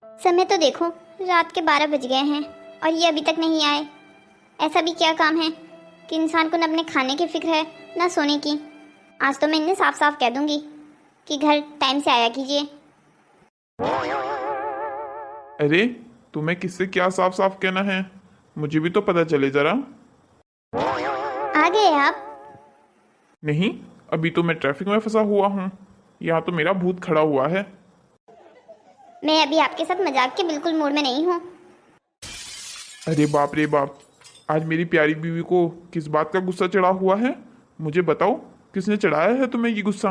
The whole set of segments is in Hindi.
समय तो देखो, रात के 12 बज गए हैं और ये अभी तक नहीं आए। ऐसा भी क्या काम है कि इंसान को न अपने खाने की फिक्र है न सोने की। आज तो मैं इन्हें साफ साफ कह दूंगी कि घर टाइम से आया कीजिए। अरे, तुम्हें किससे क्या साफ साफ कहना है? मुझे भी तो पता चले जरा। आ गए आप? नहीं, अभी तो मैं ट्रैफिक में फंसा हुआ हूँ। यहाँ तो मेरा भूत खड़ा हुआ है। मैं अभी आपके साथ मजाक के बिल्कुल मूड में नहीं हूँ। अरे बाप रे बाप, आज मेरी प्यारी बीवी को किस बात का गुस्सा चढ़ा हुआ है? मुझे बताओ, किसने चढ़ाया है तुम्हें ये गुस्सा?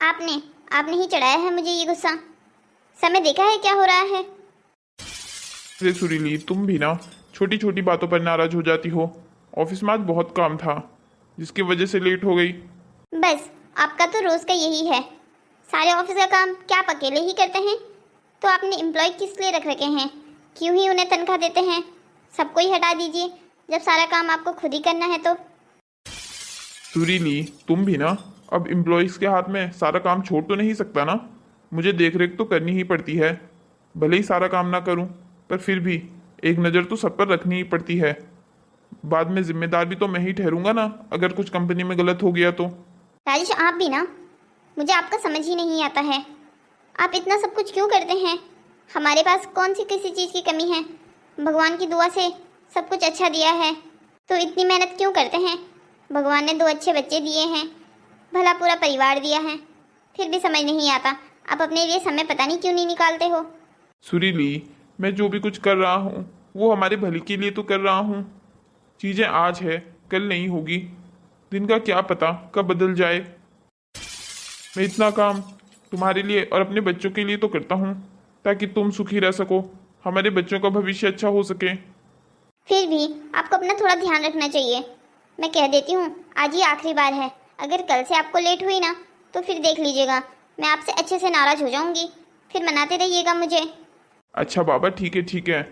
आपने आपने ही चढ़ाया है मुझे ये गुस्सा। समय देखा है क्या हो रहा है। अरे सुरीली, तुम भी ना छोटी छोटी बातों पर नाराज हो जाती हो। ऑफिस में आज बहुत काम था, जिसकी वजह से लेट हो गई। बस आपका तो रोज का यही है। सारे ऑफिस का काम क्या आप अकेले ही करते हैं? तो आपने एम्प्लॉय किस लिए रख रखे हैं? क्यों ही उन्हें तनख्वाह देते हैं? सबको ही हटा दीजिए जब सारा काम आपको खुद ही करना है तो। सुरीली, तुम भी ना अब एम्प्लॉयज के हाथ में सारा काम छोड़ तो नहीं सकता ना। मुझे देख रेख तो करनी ही पड़ती है। भले ही सारा काम ना करूं, पर फिर भी एक नज़र तो सब पर रखनी ही पड़ती है। बाद में जिम्मेदार भी तो मैं ही ठहरूंगा ना, अगर कुछ कंपनी में गलत हो गया तो। राजेश, आप भी ना, मुझे आपका समझ ही नहीं आता है। आप इतना सब कुछ क्यों करते हैं? हमारे पास कौन सी किसी चीज़ की कमी है? भगवान की दुआ से सब कुछ अच्छा दिया है, तो इतनी मेहनत क्यों करते हैं? भगवान ने 2 अच्छे बच्चे दिए हैं, भला पूरा परिवार दिया है, फिर भी समझ नहीं आता आप अपने लिए समय पता नहीं क्यों नहीं निकालते हो। सुरीली, मैं जो भी कुछ कर रहा हूँ वो हमारे भले के लिए तो कर रहा हूँ। चीज़ें आज है, कल नहीं होगी। दिन का क्या पता कब बदल जाए। मैं इतना काम तुम्हारे लिए और अपने बच्चों के लिए तो करता हूँ, ताकि तुम सुखी रह सको, हमारे बच्चों का भविष्य अच्छा हो सके। फिर भी आपको अपना थोड़ा ध्यान रखना चाहिए। मैं कह देती हूँ, आज ही आखिरी बार है। अगर कल से आपको लेट हुई ना तो फिर देख लीजिएगा, मैं आपसे अच्छे से नाराज हो जाऊंगी। फिर मनाते रहिएगा मुझे। अच्छा बाबा, ठीक है ठीक है,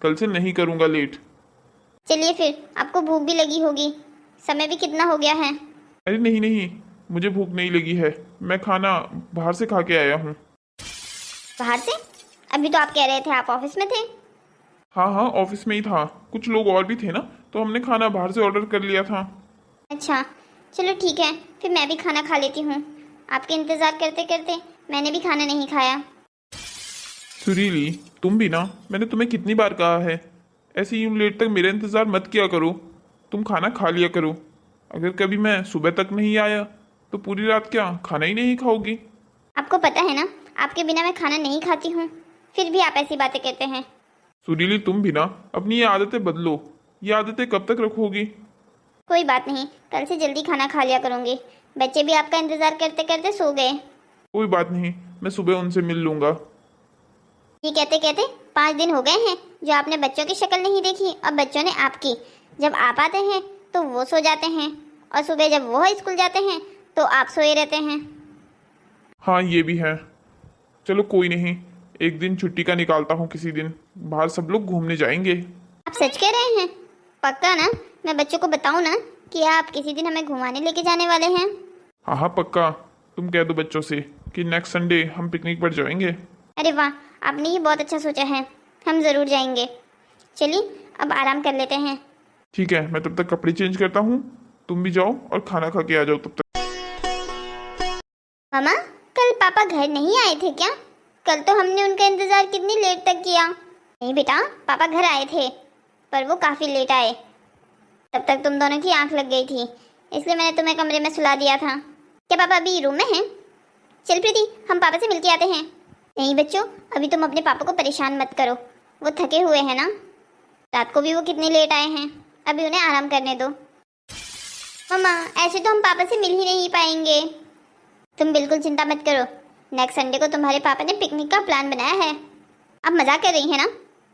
कल से नहीं करूँगा लेट। चलिए, फिर आपको भूख भी लगी होगी, समय भी कितना हो गया है। अरे नहीं नहीं, मुझे भूख नहीं लगी है। मैं खाना बाहर से खा के आया हूँ। बाहर से? अभी तो आप कह रहे थे आप ऑफिस में थे। हाँ हाँ, ऑफिस में ही था। कुछ लोग और भी थे ना, तो हमने खाना बाहर से ऑर्डर कर लिया था। अच्छा, चलो ठीक है, फिर मैं भी खाना खा लेती हूँ। आपके इंतज़ार करते करते मैंने भी खाना नहीं खाया। सुरीली, तुम भी ना, मैंने तुम्हें कितनी बार कहा है, ऐसे यूं लेट तक मेरा इंतज़ार मत किया करो। तुम खाना खा लिया करो। अगर कभी मैं सुबह तक नहीं आया तो पूरी रात क्या खाना ही नहीं खाओगी? आपको पता है ना, आपके बिना मैं खाना नहीं खाती हूँ, फिर भी आप ऐसी बातें कहते हैं। सुरीली, तुम भी ना अपनी ये आदतें बदलो। ये आदतें कब तक रखोगी? कोई बात नहीं, कल से जल्दी खाना खा लिया करूँगी। बच्चे भी आपका इंतज़ार करते करते सो गए। कोई बात नहीं, मैं सुबह उनसे मिल लूँगा। ये कहते कहते 5 दिन हो गए हैं जो आपने बच्चों की शक्ल नहीं देखी और बच्चों ने आपकी। जब आप आते हैं तो वो सो जाते हैं, और सुबह जब वो स्कूल जाते हैं तो आप सोए रहते हैं। हाँ, ये भी है। चलो कोई नहीं, एक दिन छुट्टी का निकालता हूँ किसी दिन, बाहर सब लोग घूमने जाएंगे। आप सच कह रहे हैं? पक्का ना? मैं बच्चों को बताऊँ ना कि आप किसी दिन हमें घुमाने लेके जाने वाले हैं? हाँ हाँ पक्का, तुम कह दो बच्चों से कि नेक्स्ट संडे हम पिकनिक पर जाएंगे। अरे वाह, आपने ये बहुत अच्छा सोचा है। हम ज़रूर जाएंगे। चलिए, अब आराम कर लेते हैं। ठीक है, मैं तब तक कपड़े चेंज करता हूँ। तुम भी जाओ और खाना खा के आ जाओ तब तक। मामा, कल पापा घर नहीं आए थे क्या? कल तो हमने उनका इंतज़ार कितनी लेट तक किया। नहीं बेटा, पापा घर आए थे, पर वो काफ़ी लेट आए। तब तक तुम दोनों की आंख लग गई थी, इसलिए मैंने तुम्हें कमरे में सुला दिया था। क्या पापा अभी रूम में हैं? चल प्रीति, हम पापा से मिलके आते हैं। नहीं बच्चों, अभी तुम अपने पापा को परेशान मत करो, वो थके हुए हैं ना। रात को भी वो कितने लेट आए हैं, अभी उन्हें आराम करने दो। मम्मा, ऐसे तो हम पापा से मिल ही नहीं पाएंगे। तुम बिल्कुल चिंता मत करो, नेक्स्ट संडे को तुम्हारे पापा ने पिकनिक का प्लान बनाया है। अब मजाक कर रही है ना?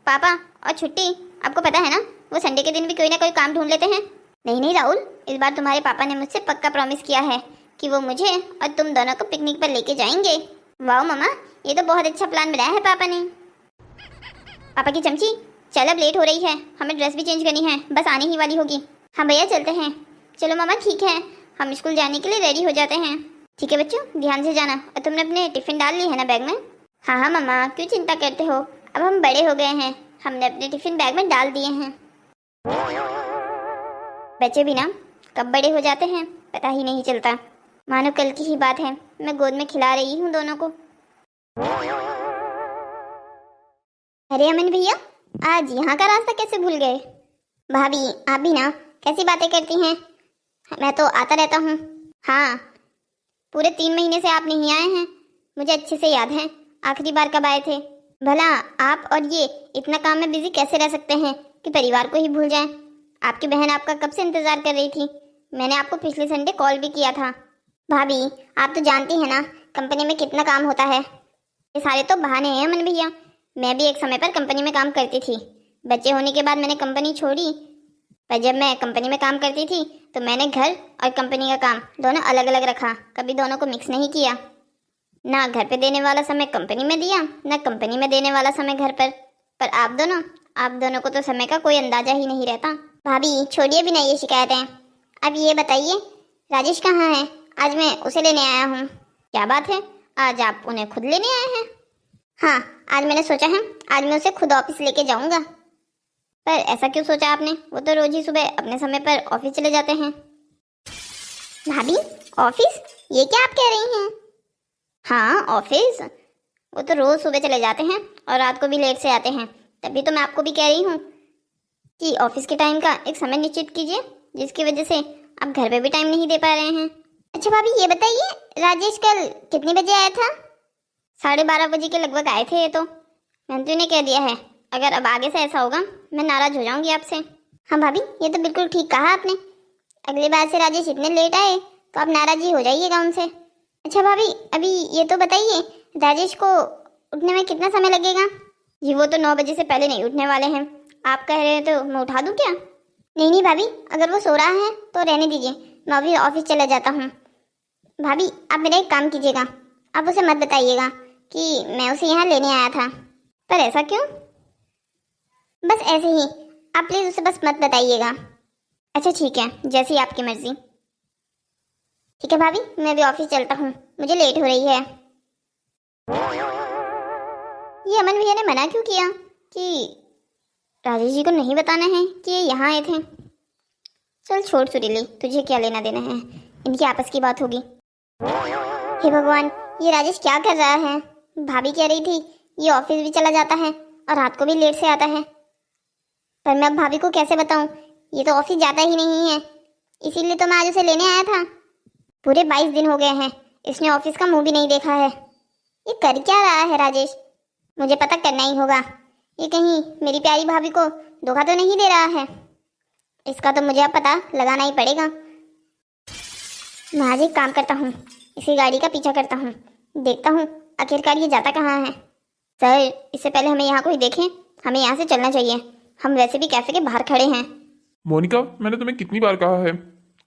पापा और छुट्टी, आपको पता है ना वो संडे के दिन भी कोई ना कोई काम ढूंढ लेते हैं। नहीं नहीं राहुल, इस बार तुम्हारे पापा ने मुझसे पक्का प्रॉमिस किया है कि वो मुझे और तुम दोनों को पिकनिक पर लेके जाएंगे। वाह मम्मा, ये तो बहुत अच्छा प्लान बनाया है पापा ने। पापा की चमची, चल अब लेट हो रही है, हमें ड्रेस भी चेंज करनी है, बस आने ही वाली होगी। हाँ भैया चलते हैं। चलो मामा ठीक है, हम स्कूल जाने के लिए रेडी हो जाते हैं। ठीक है बच्चों, ध्यान से जाना। और तुमने अपने टिफिन डाल ली है ना बैग में? हाँ हाँ मामा, क्यों चिंता करते हो, अब हम बड़े हो गए हैं, हमने अपने टिफिन बैग में डाल दिए हैं। बच्चे भी ना कब बड़े हो जाते हैं पता ही नहीं चलता। मानो कल की ही बात है, मैं गोद में खिला रही हूँ दोनों को। अरे अमन भैया, आज यहाँ का रास्ता कैसे भूल गए? भाभी आप भी ना कैसी बातें करती हैं, मैं तो आता रहता हूँ। हाँ, पूरे 3 महीने से आप नहीं आए हैं, मुझे अच्छे से याद है आखिरी बार कब आए थे। भला आप और ये इतना काम में बिजी कैसे रह सकते हैं कि परिवार को ही भूल जाएं? आपकी बहन आपका कब से इंतजार कर रही थी, मैंने आपको पिछले संडे कॉल भी किया था। भाभी आप तो जानती हैं ना कंपनी में कितना काम होता है, ये सारे तो बहाने हैं अमन भैया। मैं भी एक समय पर कंपनी में काम करती थी, बच्चे होने के बाद मैंने कंपनी छोड़ी, पर जब मैं कंपनी में काम करती थी तो मैंने घर और कंपनी का काम दोनों अलग अलग रखा, कभी दोनों को मिक्स नहीं किया। ना घर पे देने वाला समय कंपनी में दिया, ना कंपनी में देने वाला समय घर पर आप दोनों को तो समय का कोई अंदाजा ही नहीं रहता। भाभी छोड़िए भी नहीं ये शिकायतें, अब ये बताइए राजेश कहाँ है? आज मैं उसे लेने आया हूँ। क्या बात है, आज आप उन्हें खुद लेने आए हैं? हाँ, आज मैंने सोचा है आज मैं उसे खुद ऑफिस लेके जाऊंगा। पर ऐसा क्यों सोचा आपने? वो तो रोज ही सुबह अपने समय पर ऑफिस चले जाते हैं। भाभी ऑफिस, ये क्या आप कह रही हैं? हाँ ऑफिस, वो तो रोज सुबह चले जाते हैं और रात को भी लेट से आते हैं, तभी तो मैं आपको भी कह रही हूँ कि ऑफिस के टाइम का एक समय निश्चित कीजिए, जिसकी वजह से आप घर पे भी टाइम नहीं दे पा रहे हैं। अच्छा भाभी ये बताइए, राजेश कल कितने बजे आया था? 12:30 बजे के लगभग आए थे। ये तो मैंने तो इन्हें कह दिया है, अगर अब आगे से ऐसा होगा मैं नाराज हो जाऊंगी आपसे। हाँ भाभी ये तो बिल्कुल ठीक कहा आपने, अगली बार से राजेश इतने लेट आए तो आप नाराज ही हो जाइएगा उनसे। अच्छा भाभी अभी ये तो बताइए, राजेश को उठने में कितना समय लगेगा? जी वो तो 9 बजे से पहले नहीं उठने वाले हैं, आप कह रहे हैं तो मैं उठा दूं क्या? नहीं भाभी, अगर वो सो रहा है तो रहने दीजिए, मैं अभी ऑफिस चला जाता हूँ। भाभी आप मेरा एक काम कीजिएगा, आप उसे मत बताइएगा कि मैं उसे यहाँ लेने आया था। पर ऐसा क्यों? बस ऐसे ही, आप प्लीज उसे बस मत बताइएगा। अच्छा ठीक है, जैसी आपकी मर्जी। ठीक है भाभी, मैं भी ऑफिस चलता हूँ, मुझे लेट हो रही है। ये अमन भैया ने मना क्यों किया कि राजेश जी को नहीं बताना है कि ये यहाँ आए थे? चल छोड़ सुरीली, तुझे क्या लेना देना है, इनकी आपस की बात होगी। हे भगवान, ये राजेश क्या कर रहा है? भाभी कह रही थी ये ऑफिस भी चला जाता है और रात को भी लेट से आता है, पर मैं अब भाभी को कैसे बताऊं, ये तो ऑफिस जाता ही नहीं है, इसीलिए तो मैं आज उसे लेने आया था। पूरे 22 दिन हो गए हैं, इसने ऑफिस का मुंह भी नहीं देखा है। ये कर क्या रहा है राजेश? मुझे पता करना ही होगा, ये कहीं मेरी प्यारी भाभी को धोखा तो नहीं दे रहा है। इसका तो मुझे अब पता लगाना ही पड़ेगा। मैं आज एक काम करता हूँ, इसी गाड़ी का पीछा करता हूँ, देखता हूँ आखिरकार ये जाता कहाँ है। सर इससे पहले हमें यहाँ कोई देखे, हमें यहाँ से चलना चाहिए, हम वैसे भी कैफे के बाहर खड़े हैं। मोनिका, मैंने तुम्हें कितनी बार कहा है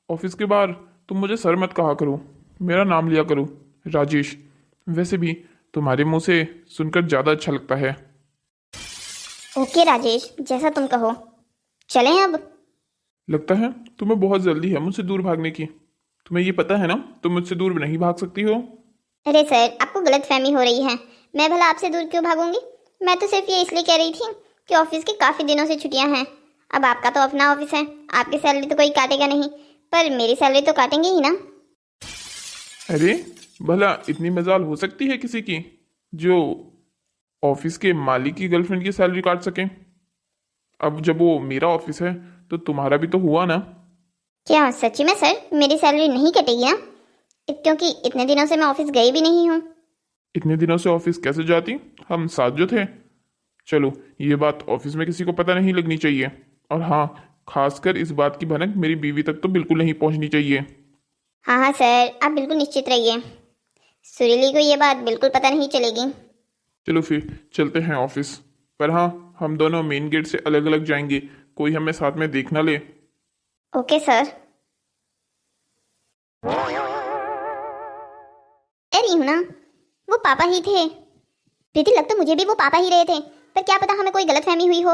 ऑफिस के बाहर तुम मुझे सर मत कहा करो, मेरा नाम लिया करो राजेश। वैसे भी तुम्हारे मुंह से सुनकर ज़्यादा अच्छा लगता है। ओके राजेश, जैसा तुम कहो, चलें अब? लगता है तुम्हें बहुत जल्दी है मुझसे दूर भागने की, तुम्हें ये पता है ना तुम मुझसे दूर नहीं भाग सकती हो। अरे सर आपको गलतफहमी हो रही है, मैं भला आपसे दूर क्यों भागूंगी? मैं तो सिर्फ ये इसलिए कह रही थी कि ऑफिस की काफ़ी दिनों से छुट्टियां हैं, अब आपका तो अपना ऑफिस है, आपकी सैलरी तो कोई काटेगा नहीं, पर मेरी सैलरी तो काटेंगे ही ना। अरे भला इतनी मजाल हो सकती है किसी की जो ऑफिस के मालिक की गर्लफ्रेंड की सैलरी काट सके? अब जब वो मेरा ऑफिस है तो तुम्हारा भी तो हुआ ना। क्या सच्ची में सर मेरी सैलरी नहीं कटेगी ना? क्योंकि इतने दिनों से मैं ऑफिस गई भी नहीं हूँ। इतने दिनों से ऑफिस कैसे जाती, हम साथ जो थे। चलो ये बात ऑफिस में किसी को पता नहीं लगनी चाहिए, और हाँ खासकर इस बात की भनक मेरी बीवी तक तो बिल्कुल नहीं पहुंचनी चाहिए। हाँ हाँ सर आप बिल्कुल निश्चित रहिए, सुरीली को ये बात बिल्कुल पता नहीं चलेगी। चलो फिर चलते हैं ऑफिस, पर हाँ हम दोनों मेन गेट से अलग अलग जाएंगे, कोई हमें साथ में देख ना ले। Okay sir. कह रही हूँ ना वो पापा ही थे। प्रीति लग तो मुझे भी वो पापा ही रहे थे, पर क्या पता हमें कोई गलतफहमी हुई हो।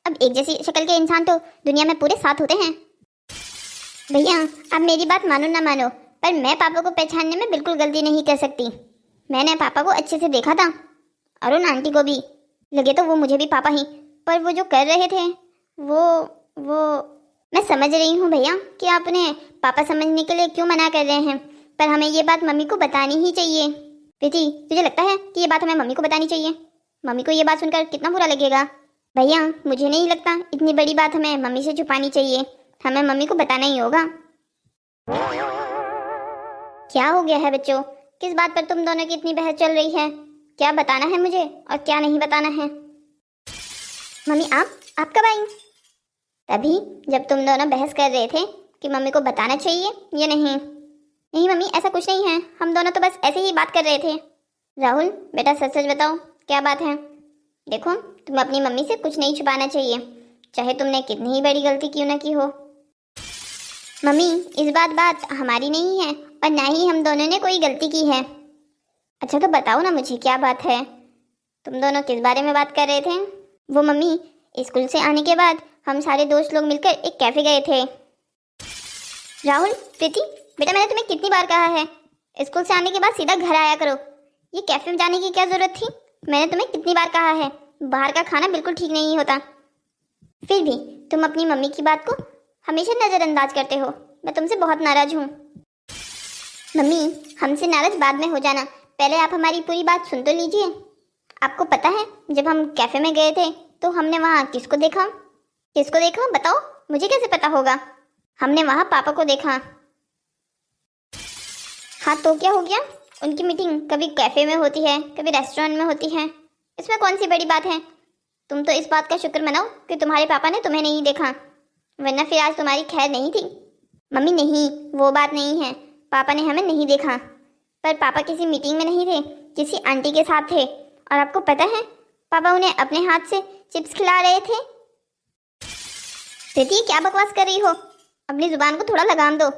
अब एक जैसी शक्ल के इंसान तो दुनिया में पूरे साथ होते हैं। भैया आप मेरी बात मानो ना मानो, पर मैं पापा को पहचानने में बिल्कुल गलती नहीं कर सकती। मैंने पापा को अच्छे से देखा था और उन आंटी को भी। लगे तो वो मुझे भी पापा ही, पर वो जो कर रहे थे वो मैं समझ रही हूँ भैया कि आप उन्हें पापा समझने के लिए क्यों मना कर रहे हैं, पर हमें ये बात मम्मी को बतानी ही चाहिए। प्रीति, तुझे लगता है कि ये बात हमें मम्मी को बतानी चाहिए? मम्मी को ये बात सुनकर कितना बुरा लगेगा। भैया मुझे नहीं लगता इतनी बड़ी बात हमें मम्मी से छुपानी चाहिए, हमें मम्मी को बताना ही होगा। क्या हो गया है बच्चों, किस बात पर तुम दोनों की इतनी बहस चल रही है? क्या बताना है मुझे और क्या नहीं बताना है? मम्मी आप कब आई? तभी जब तुम दोनों बहस कर रहे थे कि मम्मी को बताना चाहिए या नहीं। नहीं मम्मी, ऐसा कुछ नहीं है, हम दोनों तो बस ऐसे ही बात कर रहे थे। राहुल बेटा सच सच बताओ क्या बात है? देखो तुम्हें अपनी मम्मी से कुछ नहीं छुपाना चाहिए, चाहे तुमने कितनी ही बड़ी गलती क्यों ना की हो। मम्मी इस बात हमारी नहीं है और ना ही हम दोनों ने कोई गलती की है। अच्छा तो बताओ ना मुझे क्या बात है, तुम दोनों किस बारे में बात कर रहे थे? वो मम्मी, स्कूल से आने के बाद हम सारे दोस्त लोग मिलकर एक कैफे गए थे। राहुल प्रीति बेटा, मैंने तुम्हें कितनी बार कहा है स्कूल से आने के बाद सीधा घर आया करो, ये कैफे में जाने की क्या जरूरत थी? मैंने तुम्हें कितनी बार कहा है बाहर का खाना बिल्कुल ठीक नहीं होता, फिर भी तुम अपनी मम्मी की बात को हमेशा नजरअंदाज करते हो। मैं तुमसे बहुत नाराज हूँ। मम्मी हमसे नाराज बाद में हो जाना, पहले आप हमारी पूरी बात सुन तो लीजिए। आपको पता है जब हम कैफे में गए थे तो हमने वहाँ किसको देखा? बताओ, मुझे कैसे पता होगा? हमने वहाँ पापा को देखा। हाँ तो क्या हो गया? उनकी मीटिंग कभी कैफे में होती है कभी रेस्टोरेंट में होती है, इसमें कौन सी बड़ी बात है? तुम तो इस बात का शुक्र मनाओ कि तुम्हारे पापा ने तुम्हें नहीं देखा, वरना फिर आज तुम्हारी खैर नहीं थी। मम्मी नहीं, वो बात नहीं है, पापा ने हमें नहीं देखा, पर पापा किसी मीटिंग में नहीं थे, किसी आंटी के साथ थे। और आपको पता है पापा उन्हें अपने हाथ से चिप्स खिला रहे थे। प्रीति क्या बकवास कर रही हो? अपनी जुबान को थोड़ा लगाम दो,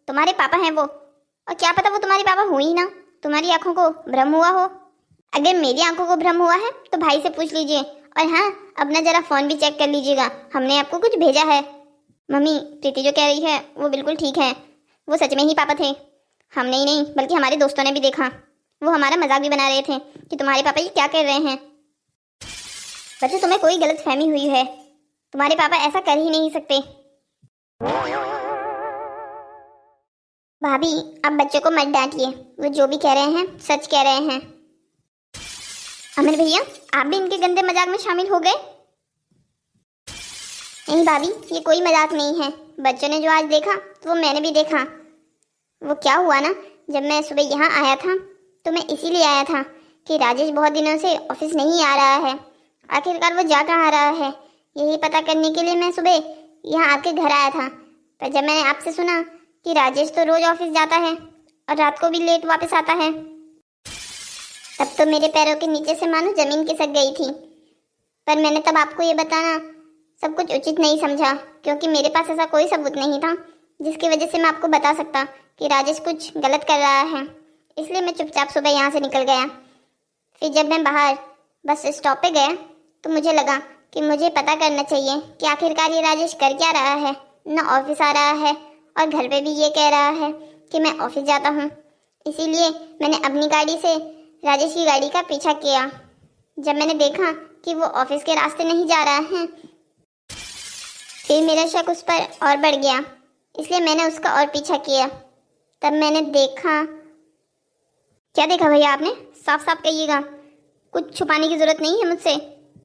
तुम्हारे पापा हैं वो, और क्या पता वो तुम्हारे पापा हो ही ना, तुम्हारी आंखों को भ्रम हुआ हो। अगर मेरी आंखों को भ्रम हुआ है तो भाई से पूछ लीजिए, और हाँ अपना जरा फोन भी चेक कर लीजिएगा, हमने आपको कुछ भेजा है। मम्मी प्रीति जो कह रही है वो बिल्कुल ठीक है, वो सच में ही पापा थे, हमने ही नहीं बल्कि हमारे दोस्तों ने भी देखा। वो हमारा मजाक भी बना रहे थे कि तुम्हारे पापा ये क्या कर रहे हैं। बच्चे तुम्हें कोई गलत फहमी हुई है, तुम्हारे पापा ऐसा कर ही नहीं सकते। भाभी आप बच्चों को मत डांटिए, वो जो भी कह रहे हैं सच कह रहे हैं। अमर भैया आप भी इनके गंदे मजाक में शामिल हो गए? नहीं भाभी ये कोई मजाक नहीं है, बच्चों ने जो आज देखा तो वो मैंने भी देखा। वो क्या हुआ ना, जब मैं सुबह यहाँ आया था तो मैं इसीलिए आया था कि राजेश बहुत दिनों से ऑफिस नहीं आ रहा है, आखिरकार वो जा कहाँ रहा है, यही पता करने के लिए मैं सुबह यहाँ आपके घर आया था। पर जब मैंने आपसे सुना कि राजेश तो रोज ऑफिस जाता है और रात को भी लेट वापस आता है, तब तो मेरे पैरों के नीचे से मानो जमीन खिसक गई थी। पर मैंने तब आपको ये बताना सब कुछ उचित नहीं समझा, क्योंकि मेरे पास ऐसा कोई सबूत नहीं था जिसकी वजह से मैं आपको बता सकता कि राजेश कुछ गलत कर रहा है, इसलिए मैं चुपचाप सुबह यहाँ से निकल गया। फिर जब मैं बाहर बस स्टॉप पे गया तो मुझे लगा कि मुझे पता करना चाहिए कि आखिरकार ये राजेश कर क्या रहा है। ना ऑफिस आ रहा है और घर पे भी ये कह रहा है कि मैं ऑफिस जाता हूँ, इसीलिए मैंने अपनी गाड़ी से राजेश की गाड़ी का पीछा किया। जब मैंने देखा कि वो ऑफिस के रास्ते नहीं जा रहा है, फिर मेरा शक उस पर और बढ़ गया, इसलिए मैंने उसका और पीछा किया। तब मैंने देखा। क्या देखा भैया आपने? साफ साफ कहिएगा, कुछ छुपाने की जरूरत नहीं है मुझसे।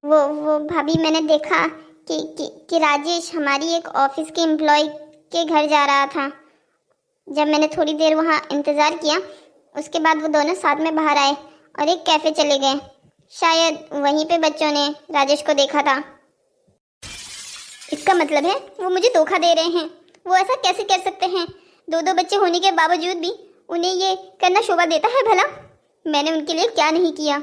वो भाभी मैंने देखा कि राजेश हमारी एक ऑफिस के एम्प्लॉय के घर जा रहा था। जब मैंने थोड़ी देर वहाँ इंतज़ार किया उसके बाद वो दोनों साथ में बाहर आए और एक कैफ़े चले गए। शायद वहीं पे बच्चों ने राजेश को देखा था। इसका मतलब है वो मुझे धोखा दे रहे हैं। वो ऐसा कैसे कर सकते हैं? दो बच्चे होने के बावजूद भी उन्हें ये करना शोभा देता है भला? मैंने उनके लिए क्या नहीं किया।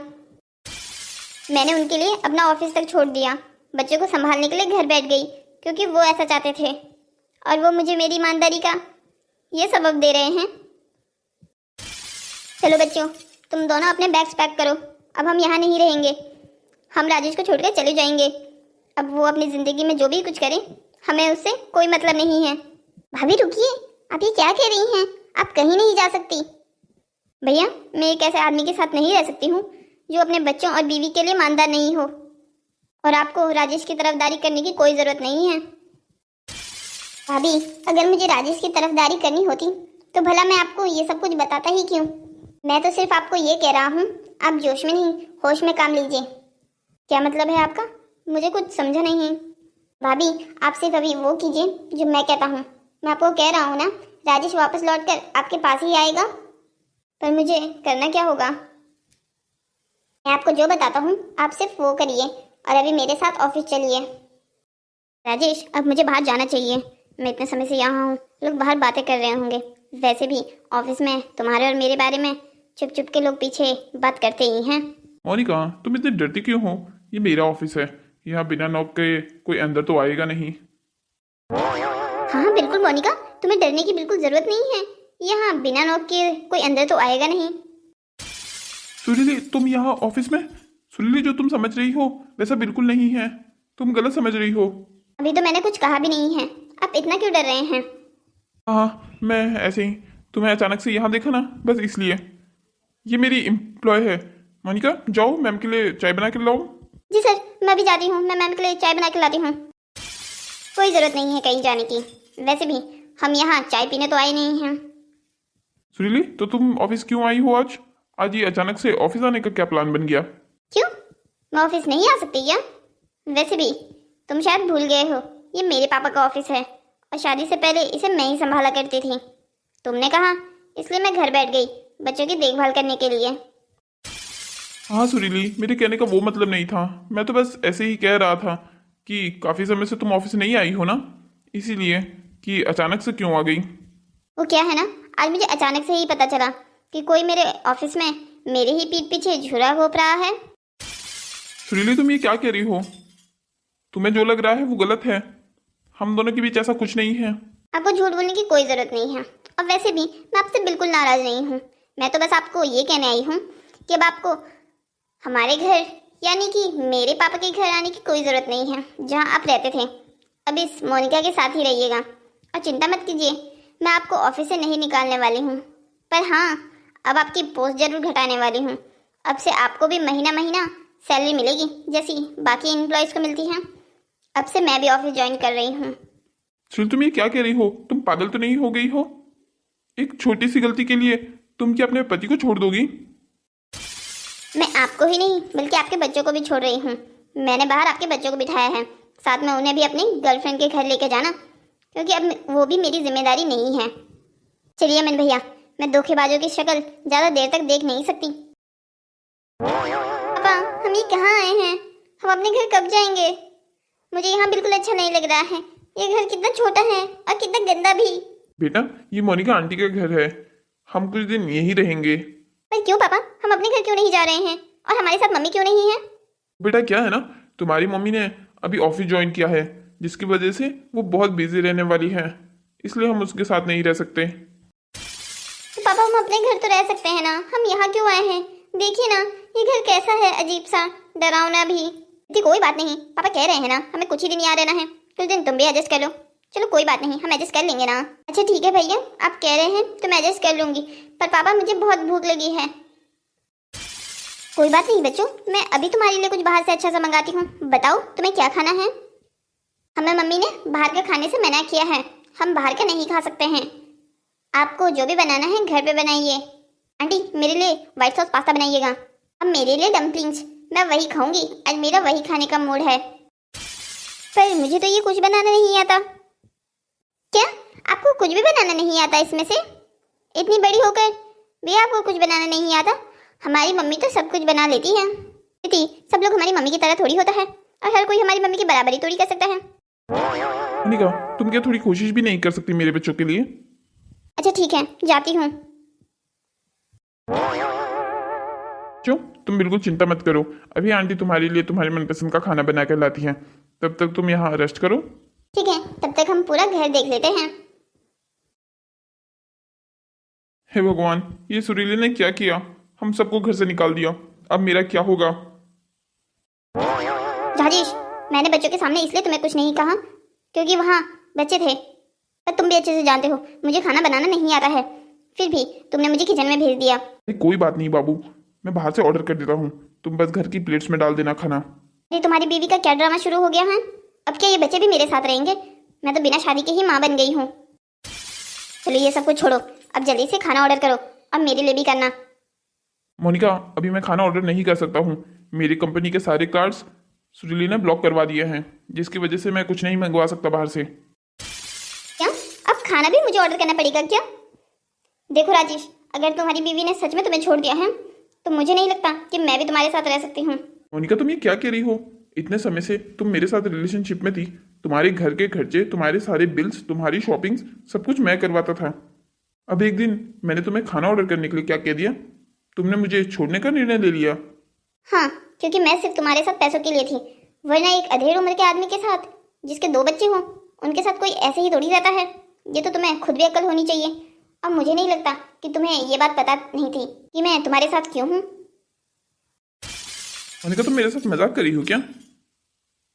मैंने उनके लिए अपना ऑफिस तक छोड़ दिया, बच्चों को संभालने के लिए घर बैठ गई क्योंकि वो ऐसा चाहते थे, और वो मुझे मेरी ईमानदारी का ये सबब दे रहे हैं। चलो बच्चों तुम दोनों अपने बैग्स पैक करो, अब हम यहाँ नहीं रहेंगे, हम राजेश को छोड़कर चले जाएंगे। अब वो अपनी ज़िंदगी में जो भी कुछ करे हमें उससे कोई मतलब नहीं है। भाभी रुकिए, आप ये क्या कह रही हैं? आप कहीं नहीं जा सकती। भैया मैं एक ऐसे आदमी के साथ नहीं रह सकती हूँ जो अपने बच्चों और बीवी के लिए ईमानदार नहीं हो। और आपको राजेश की तरफदारी करने की कोई ज़रूरत नहीं है। भाभी, अगर मुझे राजेश की तरफदारी करनी होती तो भला मैं आपको ये सब कुछ बताता ही क्यों। मैं तो सिर्फ आपको ये कह रहा हूँ, आप जोश में नहीं होश में काम लीजिए। क्या मतलब है आपका? मुझे कुछ समझा नहीं। भाभी, आप सिर्फ अभी वो कीजिए जो मैं कहता हूँ। मैं आपको कह रहा हूँ ना, राजेश वापस लौटकर आपके पास ही आएगा। पर मुझे करना क्या होगा? मैं आपको जो बताता हूँ आप सिर्फ वो करिए और अभी मेरे साथ ऑफिस चलिए। राजेश, अब मुझे बाहर जाना चाहिए। मैं इतने समय से यहाँ हूँ, लोग बाहर बातें कर रहे होंगे। वैसे भी ऑफिस में तुम्हारे और मेरे बारे में चुप चुप के लोग पीछे बात करते ही हैं। मोनिका, तुम इतनी डरती क्यों हो? ये मेरा ऑफिस है, यहाँ बिना नॉक के कोई अंदर तो आएगा नहीं। हाँ बिल्कुल मोनिका, तुम्हें डरने की बिल्कुल जरूरत नहीं है। यहाँ बिना नॉक के कोई अंदर तो आएगा नहीं। सुरीली, तुम यहाँ ऑफिस में? सुरीली, जो तुम समझ रही हो वैसा बिल्कुल नहीं है, तुम गलत समझ रही हो। अभी तो मैंने कुछ कहा भी नहीं है, आप इतना क्यों डर रहे हैं? हाँ, मैं ऐसे ही तुम्हें अचानक से यहाँ देखा ना, बस इसलिए। ये मेरी एम्प्लॉय है। मोनिका, जाओ मैम के लिए चाय बना के लाओ। जी सर, मैं भी जाती हूँ, मैं मैम के लिए चाय बना के लाती हूँ। कोई ज़रूरत नहीं है कहीं जाने की, वैसे भी हम यहाँ चाय पीने तो आए नहीं हैं। सुरीली, तो तुम ऑफिस क्यों आई हो आज? आज ये अचानक से ऑफिस आने का क्या प्लान बन गया? क्यों, मैं ऑफिस नहीं आ सकती क्या? वैसे भी तुम शायद भूल गए हो, ये मेरे पापा का ऑफिस है और शादी से पहले इसे मैं ही संभाला करती थी। तुमने कहा इसलिए मैं घर बैठ गई बच्चों की देखभाल करने के लिए। हाँ सुरीली, मेरे कहने का वो मतलब नहीं था। मैं तो बस ऐसे ही कह रहा था कि काफ़ी समय से तुम ऑफिस नहीं आई हो ना, इसीलिए कि अचानक से क्यों आ गई। वो क्या है ना, आज मुझे अचानक से ही पता चला कि कोई मेरे ऑफिस में मेरे ही पीठ पीछे झुरा घोंप रहा है। सुरीली, तुम ये क्या कह रही हो? तुम्हें जो लग रहा है वो गलत है। हम दोनों के बीच ऐसा कुछ नहीं है। आपको झूठ बोलने की कोई ज़रूरत नहीं है और वैसे भी मैं आपसे बिल्कुल नाराज़ नहीं हूँ। मैं तो बस आपको ये कहने आई हूँ कि अब आपको हमारे घर यानी कि मेरे पापा के घर आने की कोई ज़रूरत नहीं है। जहाँ आप रहते थे अब इस मोनिका के साथ ही रहिएगा और चिंता मत कीजिए, मैं आपको ऑफिस से नहीं निकालने वाली हूँ। पर हाँ, अब आपकी पोस्ट जरूर घटाने वाली हूँ। अब से आपको भी महीना महीना सैलरी मिलेगी जैसी बाकी एम्प्लॉयज़ को मिलती है। अब से मैं भी ऑफिस ज्वाइन कर रही हूँ। सुनील, तुम ये क्या कह रही हो? तुम पागल तो नहीं हो गई हो? एक छोटी सी गलती के लिए तुम क्या अपने पति को छोड़ दोगी? मैं आपको ही नहीं बल्कि आपके बच्चों को भी छोड़ रही हूँ। मैंने बाहर आपके बच्चों को बिठाया है, साथ में उन्हें भी अपनी गर्लफ्रेंड के घर लेके जाना, क्योंकि अब वो भी मेरी जिम्मेदारी नहीं है। चलिए अमन भैया, मैं धोखेबाजों की शक्ल ज़्यादा देर तक देख नहीं सकती। पापा, हम ये कहाँ आए हैं? हम अपने घर कब जाएंगे? मुझे यहाँ बिल्कुल अच्छा नहीं लग रहा है। ये घर कितना छोटा है और कितना गंदा भी। बेटा, ये मोनिका आंटी का घर है, हम कुछ दिन यहीं रहेंगे। पर क्यों पापा, हम अपने घर क्यों नहीं जा रहे हैं और हमारे साथ मम्मी क्यों नहीं है? बेटा क्या है ना, तुम्हारी मम्मी ने अभी ऑफिस ज्वाइन किया है, जिसकी वजह से वो बहुत बिजी रहने वाली है, इसलिए हम उसके साथ नहीं रह सकते। तो पापा, हम अपने घर तो रह सकते हैं ना, हम यहाँ क्यों आए हैं? देखिए ना, ये घर कैसा है, अजीब सा, डरावना भी। जी कोई बात नहीं, पापा कह रहे हैं ना हमें कुछ ही दिन यहाँ रहना है, कुछ दिन तुम भी एडजस्ट कर लो। चलो कोई बात नहीं, हम एडजस्ट कर लेंगे ना। अच्छा ठीक है भैया, आप कह रहे हैं तो मैं एडजस्ट कर लूंगी, पर पापा मुझे बहुत भूख लगी है। कोई बात नहीं बच्चों, मैं अभी तुम्हारे लिए कुछ बाहर से अच्छा सा मंगाती हूँ। बताओ तुम्हें क्या खाना है? हमें मम्मी ने बाहर के खाने से मना किया है, हम बाहर का नहीं खा सकते हैं। आपको जो भी बनाना है घर पे बनाइए। आंटी, मेरे लिए व्हाइट सॉस पास्ता बनाइएगा। अब मेरे लिए डम्पलिंग्स, मैं वही खाऊंगी, आज मेरा वही खाने का मूड है। पर मुझे तो ये कुछ बनाना नहीं आता। क्या आपको कुछ भी बनाना नहीं आता इसमें से? इतनी बड़ी होकर भी आपको कुछ बनाना नहीं आता? हमारी मम्मी तो सब कुछ बना लेती है। दीदी, सब लोग हमारी मम्मी की तरह थोड़ी होता है और हर कोई हमारी मम्मी की बराबरी थोड़ी कर सकता है। मोनिका, तुम क्या थोड़ी कोशिश भी नहीं कर सकती मेरे बच्चों के लिए? अच्छा ठीक है, जाती हूँ। क्यों, तुम बिल्कुल चिंता मत करो, अभी आंटी तुम्हारे लिए तुम्हारी मनपसंद का खाना बना कर लाती है, तब तक तुम यहाँ रेस्ट करो। ठीक है, तब तक हम पूरा घर देख लेते हैं। हे भगवान, ये सुरीली ने क्या किया? हम सबको घर से निकाल दिया, अब मेरा क्या होगा? राजेश, मैंने बच्चों के सामने इसलिए तुम्हें कुछ नहीं कहा क्योंकि वहाँ बच्चे थे, पर तुम भी अच्छे से जानते हो मुझे खाना बनाना नहीं आता है, फिर भी तुमने मुझे किचन में भेज दिया। कोई बात नहीं बाबू, मैं बाहर से ऑर्डर कर देता हूँ, तुम बस घर की प्लेट्स में डाल देना खाना। अरे तुम्हारी बीवी का क्या ड्रामा शुरू हो गया है? अब क्या ये बच्चे भी मेरे साथ रहेंगे? मैं तो बिना शादी के ही माँ बन गई हूँ। चलो ये सब कुछ छोड़ो, अब जल्दी से खाना ऑर्डर करो, अब मेरे लिए भी करना। मोनिका, अभी मैं खाना ऑर्डर नहीं कर सकता हूँ। मेरी कंपनी के सारे कार्ड्स सुरीली ने ब्लॉक करवा दिए हैं, जिसकी वजह से मैं कुछ नहीं मंगवा सकता बाहर से। क्या अब खाना भी मुझे ऑर्डर करना पड़ेगा क्या? देखो राजेश, अगर तुम्हारी बीवी ने सच में तुम्हें छोड़ दिया है तो मुझे नहीं लगता कि मैं भी तुम्हारे साथ रह सकती हूँ। मोनिका, तुम ये क्या कह रही हो? इतने समय से तुम मेरे साथ रिलेशनशिप में थी। तुम्हारे घर के खर्चे, तुम्हारे सारे बिल्स, तुम्हारी शॉपिंग्स, सब कुछ मैं करवाता था। अब एक दिन मैंने तुम्हें खाना ऑर्डर करने के लिए क्या कह दिया? तुमने मुझे छोड़ने का निर्णय ले लिया। हाँ, क्योंकि मैं सिर्फ तुम्हारे साथ पैसों के लिए थी, वरना एक अधेड़ उम्र के आदमी के साथ जिसके 2 बच्चे हों, उनके साथ कोई ऐसे ही थोड़ी रहता है। ये तो तुम्हें खुद भी अक्ल होनी चाहिए। अब मुझे नहीं लगता कि तुम्हें ये बात पता नहीं थी कि मैं तुम्हारे साथ क्यों हूँ। मोनिका, तुम मेरे साथ मजाक कर रही हो क्या?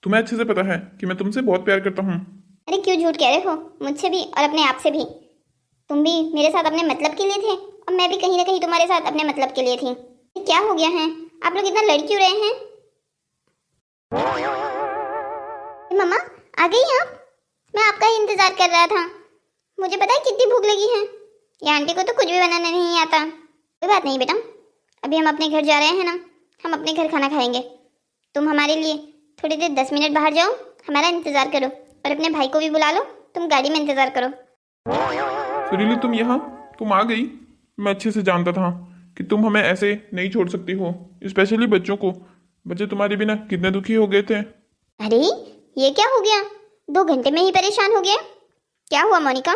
तुम्हें अच्छे से पता है कि मैं तुमसे बहुत प्यार करता हूँ। अरे क्यों झूठ कह रहे हो, मुझसे भी और अपने आप से भी। तुम भी मेरे साथ अपने मतलब के लिए थे और मैं भी कहीं ना कहीं तुम्हारे साथ अपने मतलब के लिए थी। क्या हो गया है, आप लोग इतना लड़ क्यों रहे हैं? मम्मा आ गई आप? मैं आपका ही इंतजार कर रहा था। मुझे पता है कितनी भूख लगी है। ये आंटी को तो कुछ भी बनाना नहीं आता। कोई बात नहीं बेटा, अभी हम अपने घर जा रहे हैं ना, हम अपने घर खाना खाएंगे। तुम हमारे लिए थोड़ी देर 10 मिनट बाहर जाओ, हमारा इंतजार करो, और अपने भाई को भी बुला लो, तुम गाड़ी में इंतजार करो। सुरीली, तुम यहाँ? तुम आ गई? मैं अच्छे से जानता था कि तुम हमें ऐसे नहीं छोड़ सकती हो, स्पेशली बच्चों को। बच्चे तुम्हारे बिना कितने दुखी हो गए थे। अरे ये क्या हो गया, 2 घंटे में ही परेशान हो गया? क्या हुआ मोनिका,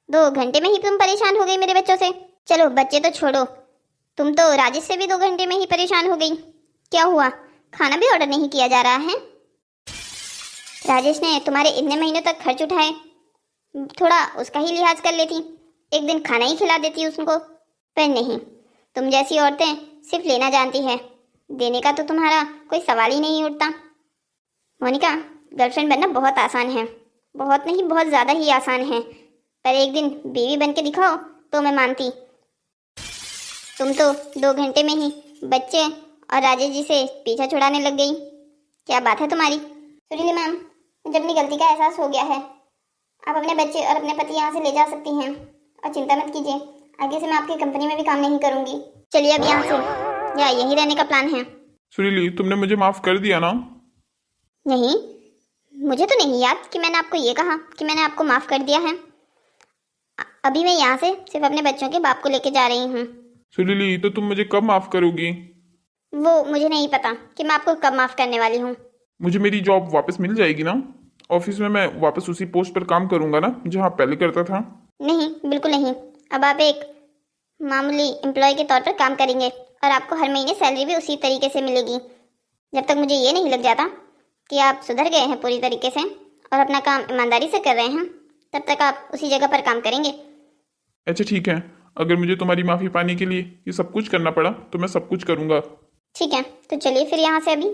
2 घंटे में ही तुम परेशान हो गई मेरे बच्चों से? चलो बच्चे तो छोड़ो, तुम तो राजेश से भी 2 घंटे में ही परेशान हो गई। क्या हुआ, खाना भी ऑर्डर नहीं किया जा रहा है? राजेश ने तुम्हारे इतने महीनों तक खर्च उठाए, थोड़ा उसका ही लिहाज कर लेती, एक दिन खाना ही खिला देती उसको। पर नहीं, तुम जैसी औरतें सिर्फ लेना जानती है, देने का तो तुम्हारा कोई सवाल ही नहीं उठता। मोनिका, गर्लफ्रेंड बनना बहुत आसान है, बहुत नहीं बहुत ज़्यादा ही आसान है, पर एक दिन बीवी बन के दिखाओ तो मैं मानती। तुम तो 2 घंटे में ही बच्चे और राजेश जी से पीछा छुड़ाने लग गई। क्या बात है तुम्हारी? सुरीली मैम, मुझे अपनी गलती का एहसास हो गया है। आप अपने बच्चे और अपने पति यहाँ से ले जा सकती हैं, और चिंता मत कीजिए, आगे से मैं आपकी कंपनी में भी काम नहीं करूँगी। चलिए अब यहाँ से, या यहीं रहने का प्लान है? सुरीली, तुमने मुझे माफ कर दिया ना? नहीं, मुझे तो नहीं याद कि मैंने आपको ये कहा कि मैंने आपको माफ़ कर दिया है। अभी मैं यहाँ से सिर्फ अपने बच्चों के बाप को लेके जा रही हूँ। सुरीली, तो तुम मुझे कब माफ करोगी? वो मुझे नहीं पता कि मैं आपको कब माफ़ करने वाली हूँ। मुझे मेरी जॉब वापस मिल जाएगी ना? ऑफिस में मैं वापस उसी पोस्ट पर काम करूंगा ना, जहाँ पहले करता था? नहीं, बिल्कुल नहीं। अब आप एक मामूली एम्प्लॉय के तौर पर काम करेंगे और आपको हर महीने सैलरी भी उसी तरीके से मिलेगी। जब तक मुझे ये नहीं लग जाता कि आप सुधर गए हैं पूरी तरीके से और अपना काम ईमानदारी से कर रहे हैं, तब तक आप उसी जगह पर काम करेंगे। अच्छा ठीक है, अगर मुझे तुम्हारी माफ़ी पाने के लिए ये सब कुछ करना पड़ा तो मैं सब कुछ करूंगा। ठीक है, तो चलिए फिर यहाँ से अभी।